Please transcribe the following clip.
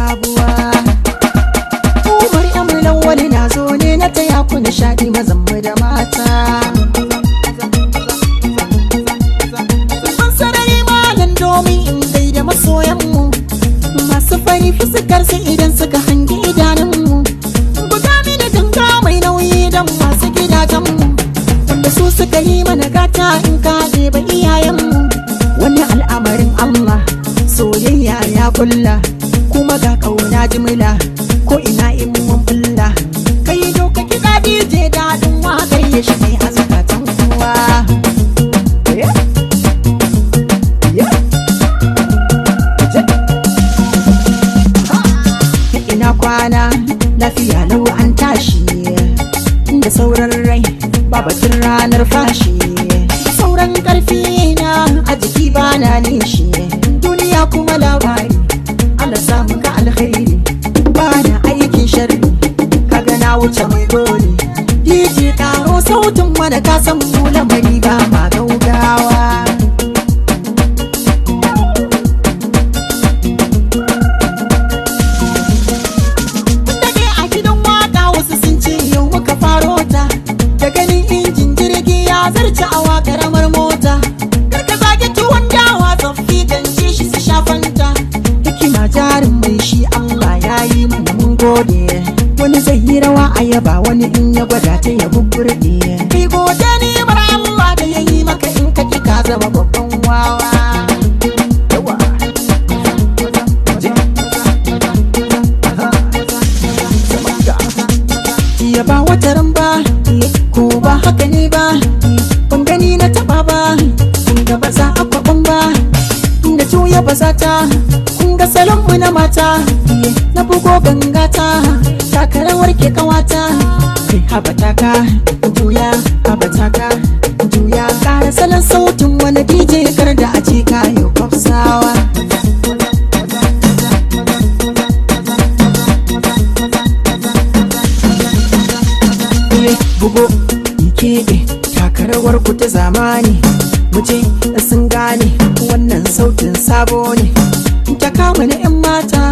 sabuwa. Umar Amulan wani na zo ne na taya ku nishaɗi mazan mu da mata. Ban sarari malam domin in gaida masoyanmu masu fari fuskar su idan suka hangi idanunmu. Buga mini ganga mai nauyi don masu gidajenmu wanda su suka yi mana gata in ka ba iyayenmu. Wani al'amarin Allah soyayya ya kulla kuma ga kauna jimila ko ina in mun bulla. Kai doka kiɗa DJ daɗin waƙar ya shige a zakatan kowa. Ina kwana lafiya lau an tashi da sauran rai babatun ranar fashi. Sauran ƙarfi na a jiki bana nishi duniya kuma labari Allah samu ka alkhairi bana aikin sharri kaga na wuce mai dole. DJ karo sautin wanda ka san mu lamari ba ma gaugawa. Dage a gidan waka wasu sun ce yau muka faro ta da ganin injin jirgi ya zarce awa karamar mota. Karka zage tuwon dawa tsoffi kan ci shi su shafanta. Hikima jarin mai shi Allah ya yi mun gode. Wani zai yi rawa a yaba wani in ya gwada ta ya bubburɗe. Kai gode ni bar Allah da ya yi maka in ka ki ka zama babban wawa. Ya ba wata ran ba ko ba haka ne ba ban gani na taba ba kun ga ba za a kwaban ba inda juya ba za ta kun ga salon mu na mata na bugo gangata takarawar ke kawata. Kai habataka juya habataka juya kara salon sautin wani DJ kar da a ce kayo kwafsawa. Bugo keɓe takarawar ku ta zamani muje sun gane wannan sautin sabo ne ta kama na 'yan mata